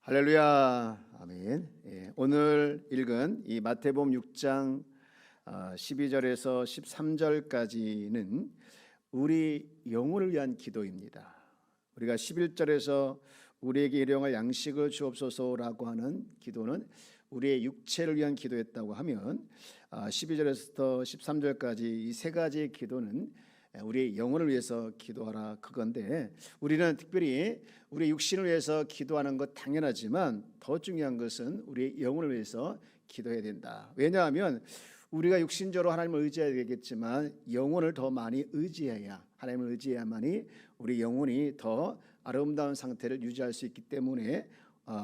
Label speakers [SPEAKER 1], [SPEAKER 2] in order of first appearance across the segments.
[SPEAKER 1] 할렐루야, 아멘. 오늘 읽은 이 마태복음 6장 12절에서 13절까지는 우리 영혼을 위한 기도입니다. 우리가 11절에서 우리에게 일용할 양식을 주옵소서라고 하는 기도는 우리의 육체를 위한 기도였다고 하면 12절에서 13절까지 이 세 가지의 기도는 우리의 영혼을 위해서 기도하라 그건데, 우리는 특별히 우리 육신을 위해서 기도하는 것 당연하지만 더 중요한 것은 우리의 영혼을 위해서 기도해야 된다. 왜냐하면 우리가 육신적으로 하나님을 의지해야 되겠지만 영혼을 더 많이 의지해야, 하나님을 의지해야만이 우리 영혼이 더 아름다운 상태를 유지할 수 있기 때문에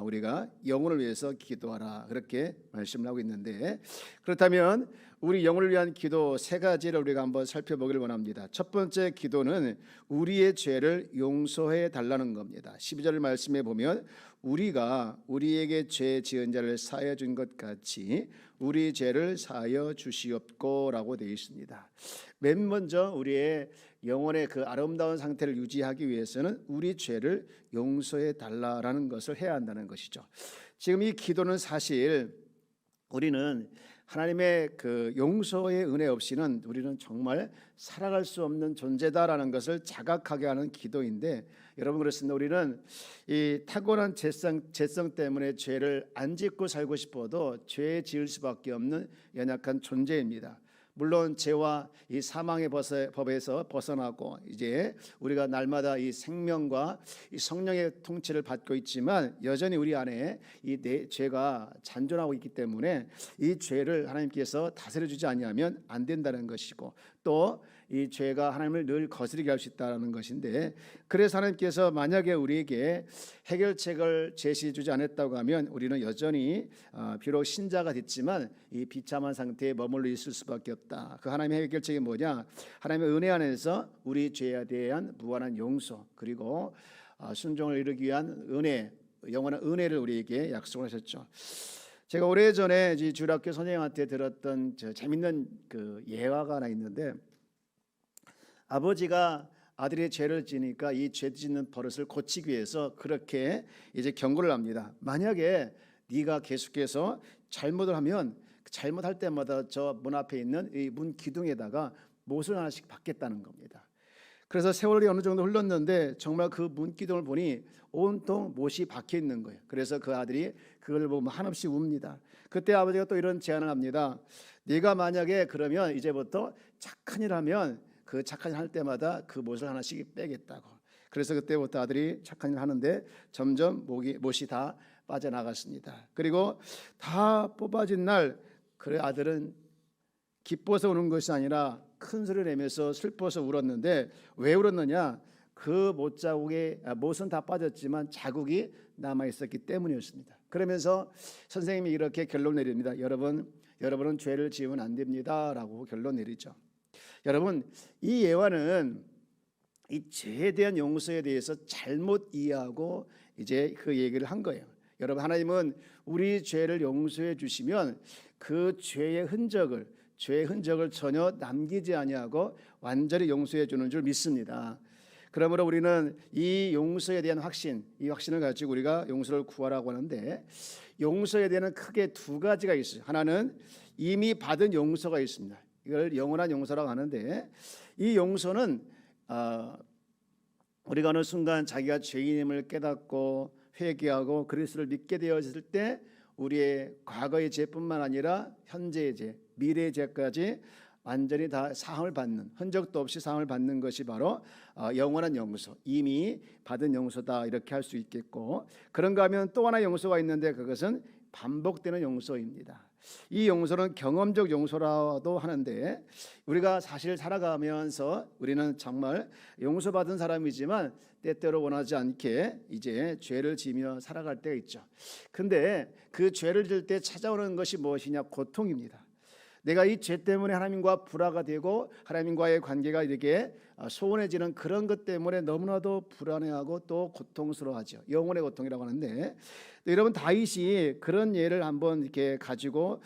[SPEAKER 1] 우리가 영혼을 위해서 기도하라 그렇게 말씀을 하고 있는데, 그렇다면 우리 영혼을 위한 기도 세 가지를 우리가 한번 살펴보기를 원합니다. 첫 번째 기도는 우리의 죄를 용서해 달라는 겁니다. 12절 말씀에 보면 우리가 우리에게 죄 지은 자를 사하여 준 것 같이 우리 죄를 사하여 주시옵고라고 되어 있습니다. 맨 먼저 우리의 영혼의 그 아름다운 상태를 유지하기 위해서는 우리 죄를 용서해 달라라는 것을 해야 한다는 것이죠. 지금 이 기도는 사실 우리는 하나님의 그 용서의 은혜 없이는 우리는 정말 살아갈 수 없는 존재다라는 것을 자각하게 하는 기도인데, 여러분 그렇습니다. 우리는 이 타고난 죄성 때문에 죄를 안 짓고 살고 싶어도 죄 지을 수밖에 없는 연약한 존재입니다. 물론 죄와 이 사망의 법에서 벗어나고 이제 우리가 날마다 이 생명과 이 성령의 통치를 받고 있지만 여전히 우리 안에 이 죄가 잔존하고 있기 때문에 이 죄를 하나님께서 다스려 주지 아니하면 안 된다는 것이고, 또 이 죄가 하나님을 늘 거스르게 할 수 있다는 것인데, 그래서 하나님께서 만약에 우리에게 해결책을 제시해 주지 않았다고 하면 우리는 여전히 비록 신자가 됐지만 이 비참한 상태에 머물러 있을 수밖에 없다. 그 하나님의 해결책이 뭐냐? 하나님의 은혜 안에서 우리 죄에 대한 무한한 용서, 그리고 순종을 이루기 위한 은혜, 영원한 은혜를 우리에게 약속을 하셨죠. 제가 오래전에 주일학교 선생님한테 들었던 재밌는 그 예화가 하나 있는데, 아버지가 아들이 죄를 지니까 이 죄 짓는 버릇을 고치기 위해서 그렇게 이제 경고를 합니다. 만약에 네가 계속해서 잘못을 하면 잘못할 때마다 저 문 앞에 있는 이 문 기둥에다가 못을 하나씩 박겠다는 겁니다. 그래서 세월이 어느 정도 흘렀는데 정말 그 문 기둥을 보니 온통 못이 박혀 있는 거예요. 그래서 그 아들이 그걸 보면 한없이 웁니다. 그때 아버지가 또 이런 제안을 합니다. 네가 만약에 그러면 이제부터 착한 일 하면 그 착한 일 할 때마다 그 못을 하나씩 빼겠다고. 그래서 그때부터 아들이 착한 일 하는데 점점 못이 다 빠져나갔습니다. 그리고 다 뽑아진 날 그래 아들은 기뻐서 우는 것이 아니라 큰 소리를 내면서 슬퍼서 울었는데, 왜 울었느냐? 그 못은 다 빠졌지만 자국이 남아 있었기 때문이었습니다. 그러면서 선생님이 이렇게 결론 내립니다. 여러분은 죄를 지으면 안 됩니다라고 결론 내리죠. 여러분, 이 예화는 이 죄에 대한 용서에 대해서 잘못 이해하고 이제 그 얘기를 한 거예요. 여러분, 하나님은 우리 죄를 용서해 주시면 그 죄의 흔적을 전혀 남기지 아니하고 완전히 용서해 주는 줄 믿습니다. 그러므로 우리는 이 용서에 대한 이 확신을 가지고 우리가 용서를 구하라고 하는데, 용서에 대한 크게 두 가지가 있어요. 하나는 이미 받은 용서가 있습니다. 이걸 영원한 용서라고 하는데, 이 용서는 우리가 어느 순간 자기가 죄인임을 깨닫고 회개하고 그리스도를 믿게 되었을 때 우리의 과거의 죄뿐만 아니라 현재의 죄, 미래의 죄까지 완전히 다 사함을 받는, 흔적도 없이 사함을 받는 것이 바로 영원한 용서, 이미 받은 용서다 이렇게 할 수 있겠고, 그런가 하면 또 하나 용서가 있는데 그것은 반복되는 용서입니다. 이 용서는 경험적 용서라도 하는데, 우리가 사실 살아가면서 우리는 정말 용서받은 사람이지만 때때로 원하지 않게 이제 죄를 지며 살아갈 때가 있죠. 근데 그 죄를 지을 때 찾아오는 것이 무엇이냐? 고통입니다. 내가 이 죄 때문에 하나님과 불화가 되고 하나님과의 관계가 이렇게 소원해지는 그런 것 때문에 너무나도 불안해하고 또 고통스러워하죠. 영혼의 고통이라고 하는데, 여러분 다윗이 그런 예를 한번 이렇게 가지고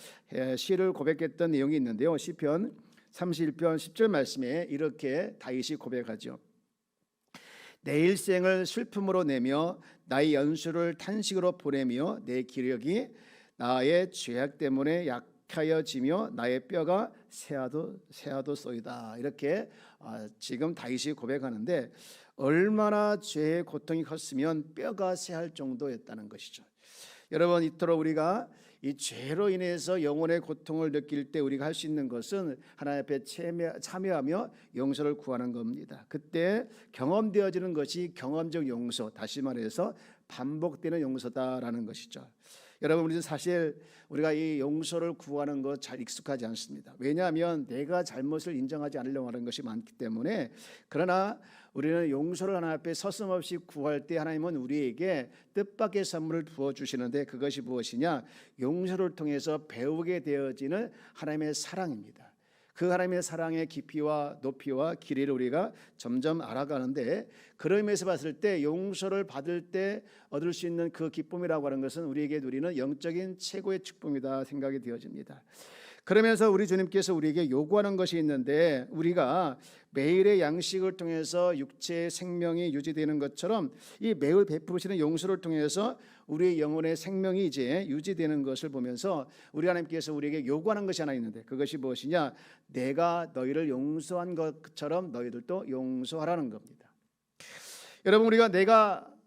[SPEAKER 1] 시를 고백했던 내용이 있는데요. 시편 31편 10절 말씀에 이렇게 다윗이 고백하죠. 내 일생을 슬픔으로 내며 나의 연수를 탄식으로 보내며 내 기력이 나의 죄악 때문에 약하여지며 나의 뼈가 새하도소이다. 이렇게 지금 다윗이 고백하는데 얼마나 죄의 고통이 컸으면 뼈가 새할 정도였다는 것이죠. 여러분, 이토록 우리가 이 죄로 인해서 영혼의 고통을 느낄 때 우리가 할 수 있는 것은 하나님 앞에 참여하며 용서를 구하는 겁니다. 그때 경험되어지는 것이 경험적 용서, 다시 말해서 반복되는 용서다라는 것이죠. 여러분, 우리는 사실 우리가 이 용서를 구하는 것 잘 익숙하지 않습니다. 왜냐하면 내가 잘못을 인정하지 않으려고 하는 것이 많기 때문에. 그러나 우리는 용서를 하나님 앞에 서슴없이 구할 때 하나님은 우리에게 뜻밖의 선물을 부어주시는데, 그것이 무엇이냐? 용서를 통해서 배우게 되어지는 하나님의 사랑입니다. 그 하나님의 사랑의 깊이와 높이와 길이를 우리가 점점 알아가는데, 그런 의미에서 봤을 때 용서를 받을 때 얻을 수 있는 그 기쁨이라고 하는 것은 우리에게 누리는 영적인 최고의 축복이다 생각이 되어집니다. 그러면서 우리 주님께서 우리에게 요구하는 것이 있는데, 우리가 매일의 양식을 통해서 육체의 생명이 유지되는 것처럼 이 매일 베푸시는 용서를 통해서 우리의 영혼의 생명이 이제 유지되는 것을 보면서 우리 하나님께서 우리에게 요구하는 것이 하나 있는데, 그것이 무엇이냐? 내가 너희를 용서한 것처럼 너희들도 용서하라는 겁니다. 여러분, 우리가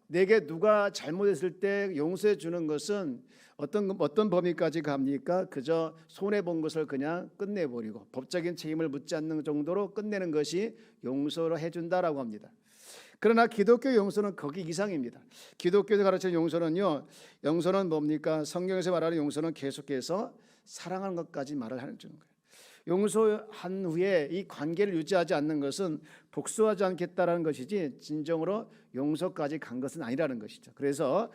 [SPEAKER 1] 내게 누가 잘못했을 때 용서해 주는 것은 어떤 범위까지 갑니까? 그저 손해 본 것을 그냥 끝내버리고 법적인 책임을 묻지 않는 정도로 끝내는 것이 용서를 해준다라고 합니다. 그러나 기독교 용서는 거기 이상입니다. 기독교에서 가르치는 용서는 뭡니까? 성경에서 말하는 용서는 계속해서 사랑하는 것까지 말을 하는 거예요. 용서한 후에 이 관계를 유지하지 않는 것은 복수하지 않겠다라는 것이지 진정으로 용서까지 간 것은 아니라는 것이죠. 그래서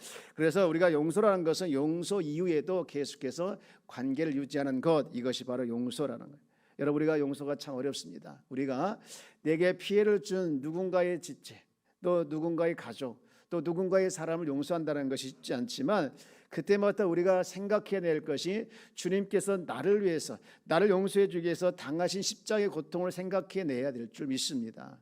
[SPEAKER 1] 우리가 용서라는 것은 용서 이후에도 계속해서 관계를 유지하는 것, 이것이 바로 용서라는 거예요. 여러분, 우리가 용서가 참 어렵습니다. 우리가 내게 피해를 준 누군가의 지체, 또 누군가의 가족, 또 누군가의 사람을 용서한다는 것이 쉽지 않지만, 그때마다 우리가 생각해낼 것이 주님께서 나를 위해서, 나를 용서해 주기 위해서 당하신 십자가의 고통을 생각해내야 될 줄 믿습니다.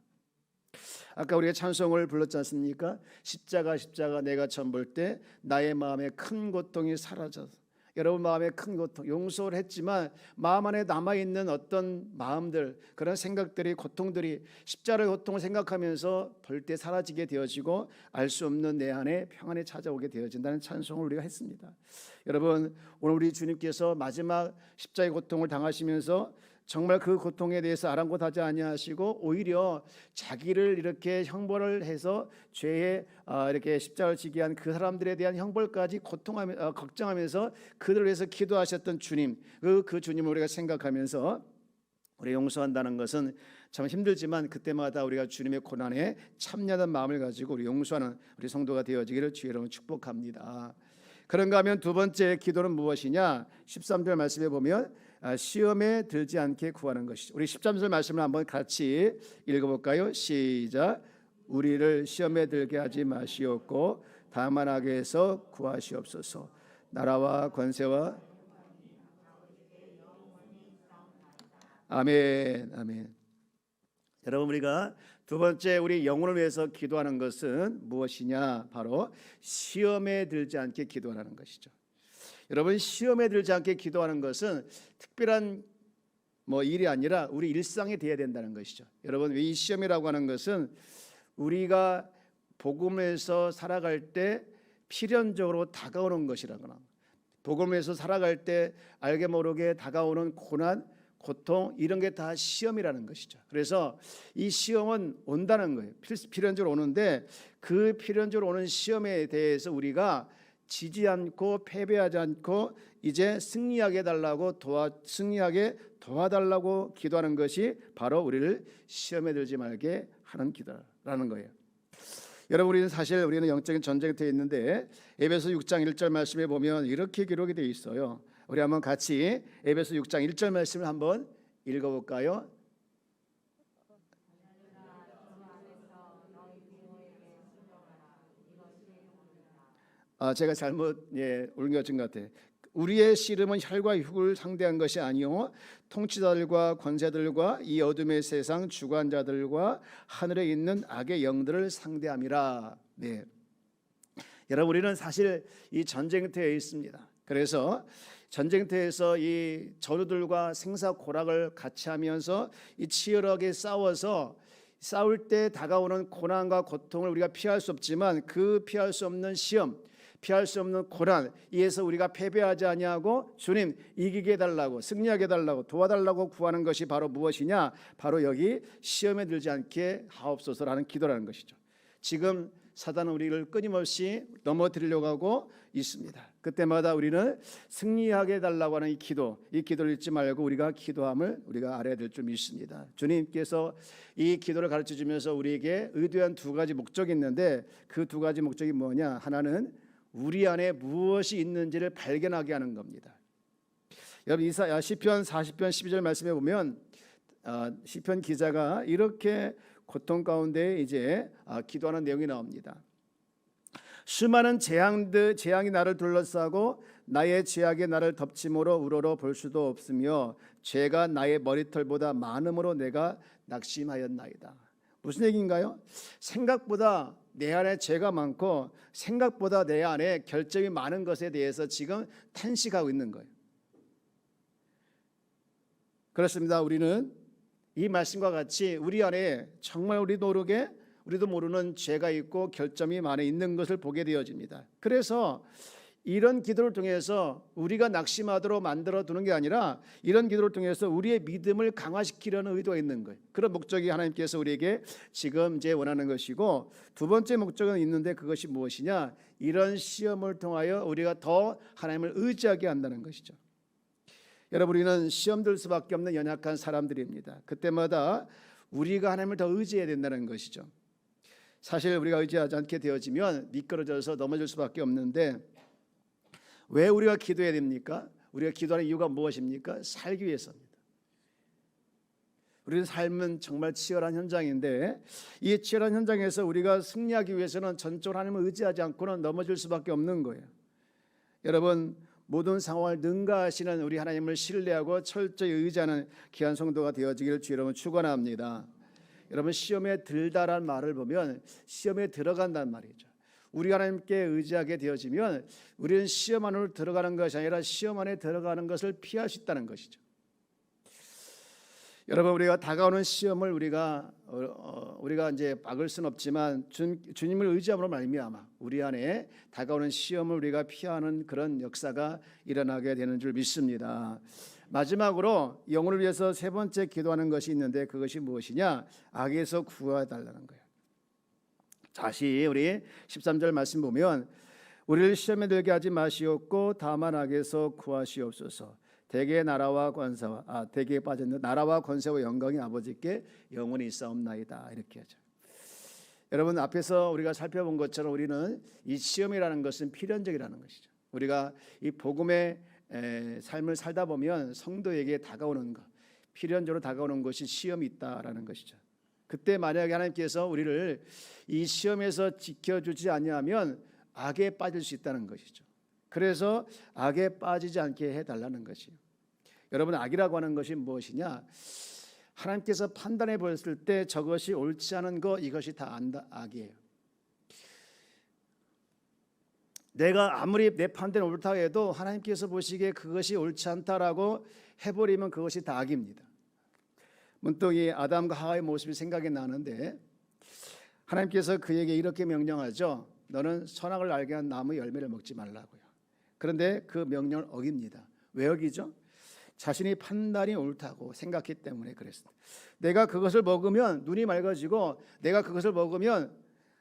[SPEAKER 1] 아까 우리가 찬송을 불렀지 않습니까? 십자가 내가 처음 볼 때 나의 마음에 큰 고통이 사라져서. 여러분, 마음에 큰 고통, 용서를 했지만 마음 안에 남아있는 어떤 마음들, 그런 생각들이, 고통들이 십자가의 고통을 생각하면서 볼 때 사라지게 되어지고 알 수 없는 내 안에 평안이 찾아오게 되어진다는 찬송을 우리가 했습니다. 여러분, 오늘 우리 주님께서 마지막 십자가의 고통을 당하시면서 정말 그 고통에 대해서 아랑곳하지 아니하시고 오히려 자기를 이렇게 형벌을 해서 죄에 이렇게 십자가를 지게 한 그 사람들에 대한 형벌까지 걱정하면서 그들을 위해서 기도하셨던 주님, 그 주님을 우리가 생각하면서 우리 용서한다는 것은 참 힘들지만 그때마다 우리가 주님의 고난에 참여하는 마음을 가지고 우리 용서하는 우리 성도가 되어지기를 주의 이름으로 축복합니다. 그런가 하면 두 번째 기도는 무엇이냐? 13절 말씀에 보면 시험에 들지 않게 구하는 것이죠. 우리 13절 말씀을 한번 같이 읽어볼까요? 시작. 우리를 시험에 들게 하지 마시옵고 다만 악에서 구하시옵소서. 나라와 권세와 아멘, 아멘. 여러분, 우리가 두 번째 우리 영혼을 위해서 기도하는 것은 무엇이냐? 바로 시험에 들지 않게 기도하는 것이죠. 여러분, 시험에 들지 않게 기도하는 것은 특별한 일이 아니라 우리 일상이 되어야 된다는 것이죠. 여러분, 이 시험이라고 하는 것은 우리가 복음에서 살아갈 때 필연적으로 다가오는 것이라거나, 복음에서 살아갈 때 알게 모르게 다가오는 고난, 고통, 이런 게 다 시험이라는 것이죠. 그래서 이 시험은 온다는 거예요. 필연적으로 오는데 그 필연적으로 오는 시험에 대해서 우리가 지지 않고 패배하지 않고 이제 승리하게 도와달라고 기도하는 것이 바로 우리를 시험에 들지 말게 하는 기도라는 거예요. 여러분, 우리는 영적인 전쟁에 되어 있는데 에베소 6장 1절 말씀에 보면 이렇게 기록이 되어 있어요. 우리 한번 같이 에베소 6장 1절 말씀을 한번 읽어볼까요? 제가 잘못 옮겨진 것 같아요. 우리의 씨름은 혈과 육을 상대한 것이 아니요 통치자들과 권세들과 이 어둠의 세상 주관자들과 하늘에 있는 악의 영들을 상대함이라. 네. 여러분, 우리는 사실 이 전쟁터에 있습니다. 그래서 전쟁터에서 이 전우들과 생사고락을 같이 하면서 이 치열하게 싸울 때 다가오는 고난과 고통을 우리가 피할 수 없지만 그 피할 수 없는 시험, 피할 수 없는 고난, 이에서 우리가 패배하지 아니하고 주님 이기게 해달라고, 승리하게 해달라고, 도와달라고 구하는 것이 바로 무엇이냐? 바로 여기 시험에 들지 않게 하옵소서라는 기도라는 것이죠. 지금 사단은 우리를 끊임없이 넘어뜨리려고 하고 있습니다. 그때마다 우리는 승리하게 해달라고 하는 이 기도를 잊지 말고 우리가 기도함을 우리가 알아야 될 줄 믿습니다. 주님께서 이 기도를 가르쳐 주면서 우리에게 의도한 두 가지 목적이 있는데 그 두 가지 목적이 뭐냐? 하나는 우리 안에 무엇이 있는지를 발견하게 하는 겁니다. 여러분, 시편 40편 12절 말씀에 보면 시편 기자가 이렇게 고통 가운데 이제 기도하는 내용이 나옵니다. 수많은 재앙이 나를 둘러싸고 나의 죄악이 나를 덮침으로 우러러 볼 수도 없으며 죄가 나의 머리털보다 많음으로 내가 낙심하였나이다. 무슨 얘기인가요? 생각보다 내 안에 죄가 많고 생각보다 내 안에 결점이 많은 것에 대해서 지금 탄식하고 있는 거예요. 그렇습니다. 우리는 이 말씀과 같이 우리 안에 정말 우리도 모르는 죄가 있고 결점이 많이 있는 것을 보게 되어집니다. 그래서 이런 기도를 통해서 우리가 낙심하도록 만들어 두는 게 아니라 이런 기도를 통해서 우리의 믿음을 강화시키려는 의도가 있는 거예요. 그런 목적이 하나님께서 우리에게 지금 이제 원하는 것이고, 두 번째 목적은 있는데 그것이 무엇이냐? 이런 시험을 통하여 우리가 더 하나님을 의지하게 한다는 것이죠. 여러분, 우리는 시험 들 수밖에 없는 연약한 사람들입니다. 그때마다 우리가 하나님을 더 의지해야 된다는 것이죠. 사실 우리가 의지하지 않게 되어지면 미끄러져서 넘어질 수밖에 없는데, 왜 우리가 기도해야 됩니까? 우리가 기도하는 이유가 무엇입니까? 살기 위해서입니다. 우리는 삶은 정말 치열한 현장인데 이 치열한 현장에서 우리가 승리하기 위해서는 전적으로 하나님을 의지하지 않고는 넘어질 수밖에 없는 거예요. 여러분, 모든 상황을 능가하시는 우리 하나님을 신뢰하고 철저히 의지하는 귀한 성도가 되어지기를 주 여러분 축원합니다. 여러분, 시험에 들다란 말을 보면 시험에 들어간다는 말이죠. 우리 하나님께 의지하게 되어지면 우리는 시험 안으로 들어가는 것이 아니라 시험 안에 들어가는 것을 피할 수 있다는 것이죠. 여러분, 우리가 다가오는 시험을 우리가 이제 막을 수는 없지만 주님을 의지함으로 말미암아 우리 안에 다가오는 시험을 우리가 피하는 그런 역사가 일어나게 되는 줄 믿습니다. 마지막으로 영혼을 위해서 세 번째 기도하는 것이 있는데 그것이 무엇이냐? 악에서 구해달라는 거예요. 다시 우리 13절 말씀 보면 우리를 시험에 들게 하지 마시옵고 다만 악에서 구하시옵소서. 대개의 나라와 권세와 대개에 빠졌는 나라와 권세와 영광이 아버지께 영원히 있사옵나이다. 이렇게 하죠. 여러분, 앞에서 우리가 살펴본 것처럼 우리는 이 시험이라는 것은 필연적이라는 것이죠. 우리가 이 복음의 삶을 살다 보면 성도에게 다가오는 것, 필연적으로 다가오는 것이 시험이 있다라는 것이죠. 그때 만약에 하나님께서 우리를 이 시험에서 지켜주지 아니하면 악에 빠질 수 있다는 것이죠. 그래서 악에 빠지지 않게 해달라는 것이요. 여러분, 악이라고 하는 것이 무엇이냐? 하나님께서 판단해 보였을 때 저것이 옳지 않은 것, 이것이 다 악이에요. 내가 아무리 내 판단이 옳다고 해도 하나님께서 보시기에 그것이 옳지 않다라고 해버리면 그것이 다 악입니다. 문득 이 아담과 하와의 모습이 생각이 나는데 하나님께서 그에게 이렇게 명령하죠. 너는 선악을 알게 한 나무 열매를 먹지 말라고요. 그런데 그 명령을 어깁니다. 왜 어기죠? 자신이 판단이 옳다고 생각했기 때문에 그랬습니다. 내가 그것을 먹으면 눈이 맑아지고 내가 그것을 먹으면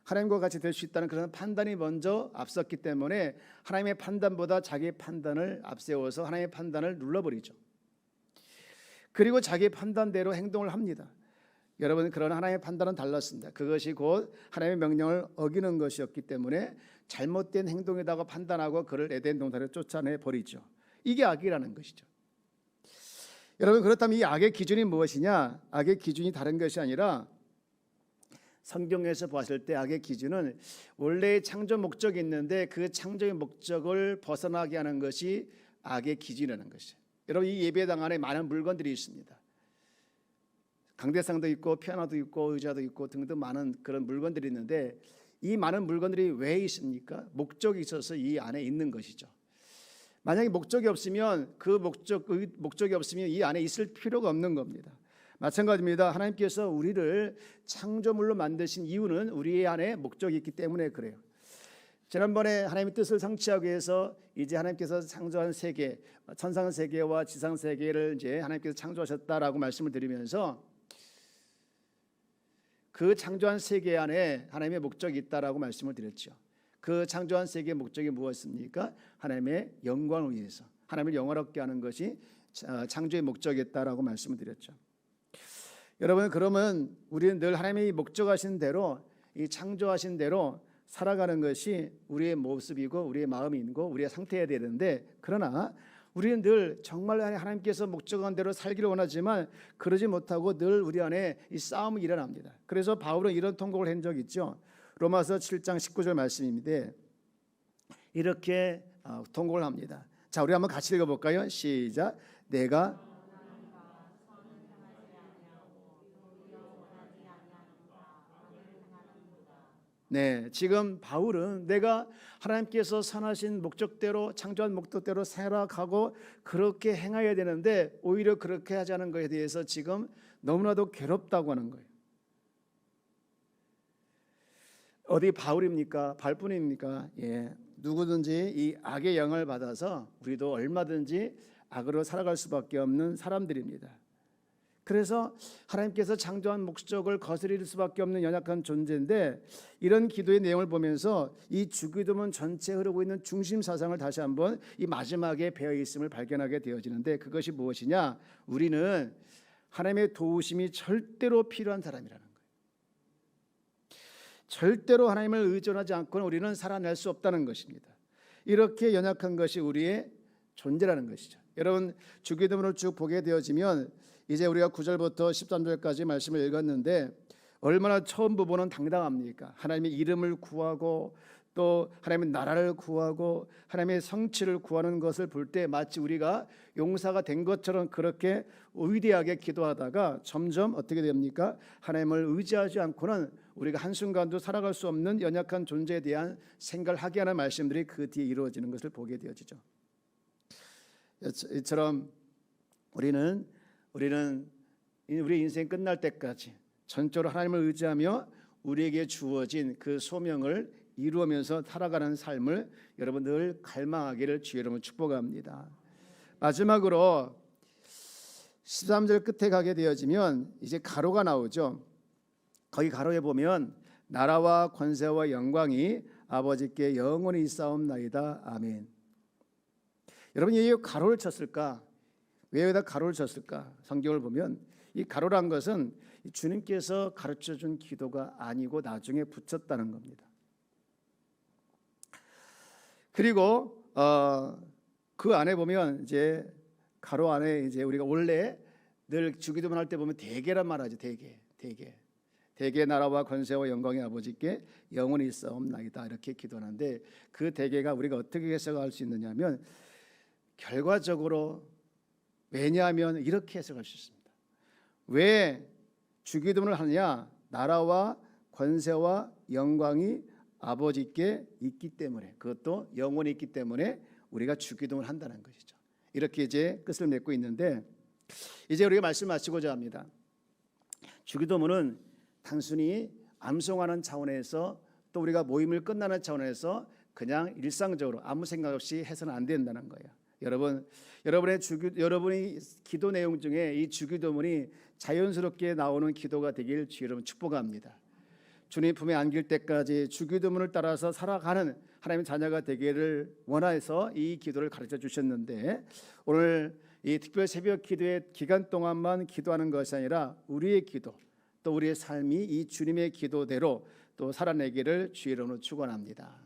[SPEAKER 1] 하나님과 같이 될 수 있다는 그런 판단이 먼저 앞섰기 때문에 하나님의 판단보다 자기의 판단을 앞세워서 하나님의 판단을 눌러버리죠. 그리고 자기의 판단대로 행동을 합니다. 여러분, 그러나 하나님의 판단은 달랐습니다. 그것이 곧 하나님의 명령을 어기는 것이었기 때문에 잘못된 행동이라고 판단하고 그를 에덴 동산에 쫓아내 버리죠. 이게 악이라는 것이죠. 여러분, 그렇다면 이 악의 기준이 무엇이냐? 악의 기준이 다른 것이 아니라 성경에서 봤을 때 악의 기준은 원래의 창조 목적이 있는데 그 창조의 목적을 벗어나게 하는 것이 악의 기준이라는 것이죠. 여러분, 이 예배당 안에 많은 물건들이 있습니다. 강대상도 있고 피아노도 있고 의자도 있고 등등 많은 그런 물건들이 있는데, 이 많은 물건들이 왜 있습니까? 목적이 있어서 이 안에 있는 것이죠. 만약에 목적이 없으면 목적이 없으면 이 안에 있을 필요가 없는 겁니다. 마찬가지입니다. 하나님께서 우리를 창조물로 만드신 이유는 우리 안에 목적이 있기 때문에 그래요. 지난번에 하나님의 뜻을 성취하기 위해서 이제 하나님께서 창조한 세계, 천상 세계와 지상 세계를 이제 하나님께서 창조하셨다라고 말씀을 드리면서, 그 창조한 세계 안에 하나님의 목적이 있다라고 말씀을 드렸죠. 그 창조한 세계의 목적이 무엇입니까? 하나님의 영광을 위해서, 하나님을 영화롭게 하는 것이 창조의 목적이었다라고 말씀을 드렸죠. 여러분, 그러면 우리는 늘 하나님이 목적하신 대로, 이 창조하신 대로 살아가는 것이 우리의 모습이고 우리의 마음이고 우리의 상태여야 되는데, 그러나 우리는 늘 정말 하나님께서 목적한 대로 살기를 원하지만 그러지 못하고 늘 우리 안에 이 싸움이 일어납니다. 그래서 바울은 이런 통곡을 한 적이 있죠. 로마서 7장 19절 말씀입니다. 이렇게 통곡을 합니다. 자, 우리 한번 같이 읽어볼까요? 시작. 내가 네, 지금 바울은 내가 하나님께서 선하신 목적대로, 창조한 목적대로 살아가고 그렇게 행해야 되는데 오히려 그렇게 하지 않은 것에 대해서 지금 너무나도 괴롭다고 하는 거예요. 어디 바울입니까? 바울뿐입니까? 예, 누구든지 이 악의 영을 받아서 우리도 얼마든지 악으로 살아갈 수밖에 없는 사람들입니다. 그래서 하나님께서 창조한 목적을 거스릴 수밖에 없는 연약한 존재인데, 이런 기도의 내용을 보면서 이 주기도문 전체에 흐르고 있는 중심 사상을 다시 한번 이 마지막에 배어 있음을 발견하게 되어지는데, 그것이 무엇이냐? 우리는 하나님의 도우심이 절대로 필요한 사람이라는 거예요. 절대로 하나님을 의존하지 않고는 우리는 살아낼 수 없다는 것입니다. 이렇게 연약한 것이 우리의 존재라는 것이죠. 여러분, 주기도문을 쭉 보게 되어지면 이제 우리가 9절부터 13절까지 말씀을 읽었는데, 얼마나 처음 부분은 당당합니까? 하나님의 이름을 구하고 또 하나님의 나라를 구하고 하나님의 성취를 구하는 것을 볼 때 마치 우리가 용사가 된 것처럼 그렇게 위대하게 기도하다가 점점 어떻게 됩니까? 하나님을 의지하지 않고는 우리가 한순간도 살아갈 수 없는 연약한 존재에 대한 생각을 하게 하는 말씀들이 그 뒤에 이루어지는 것을 보게 되어지죠. 이처럼 우리는 우리 인생 끝날 때까지 전적으로 하나님을 의지하며 우리에게 주어진 그 소명을 이루면서 살아가는 삶을 여러분 늘 갈망하기를 주의 이름으로 축복합니다. 마지막으로 13절 끝에 가게 되어지면 이제 가로가 나오죠. 거기 가로에 보면 나라와 권세와 영광이 아버지께 영원히 있사옵나이다. 아멘. 여러분, 이 가로를 쳤을까? 왜 여기다 가로를 쳤을까? 성경을 보면 이 가로란 것은 주님께서 가르쳐준 기도가 아니고 나중에 붙였다는 겁니다. 그리고 그 안에 보면 이제 가로 안에 이제 우리가 원래 늘 주기도문 할 때 보면 대개란 말하죠. 대개 나라와 권세와 영광의 아버지께 영원히 있사옵나이다. 이렇게 기도하는데, 그 대개가 우리가 어떻게 해석할 수 있느냐면, 결과적으로 왜냐하면 이렇게 해석할 수 있습니다. 왜 주기도문을 하느냐? 나라와 권세와 영광이 아버지께 있기 때문에, 그것도 영원히 있기 때문에 우리가 주기도문을 한다는 것이죠. 이렇게 이제 끝을 맺고 있는데, 이제 우리가 말씀 마치고자 합니다. 주기도문은 단순히 암송하는 차원에서, 또 우리가 모임을 끝나는 차원에서 그냥 일상적으로 아무 생각 없이 해서는 안 된다는 거예요. 여러분의 기도 내용 중에 이 주기도문이 자연스럽게 나오는 기도가 되길 주의 여러분 축복합니다. 주님 품에 안길 때까지 주기도문을 따라서 살아가는 하나님의 자녀가 되기를 원해서 이 기도를 가르쳐 주셨는데, 오늘 이 특별 새벽 기도의 기간 동안만 기도하는 것이 아니라 우리의 기도, 또 우리의 삶이 이 주님의 기도대로 또 살아내기를 주의 이름으로 축원합니다.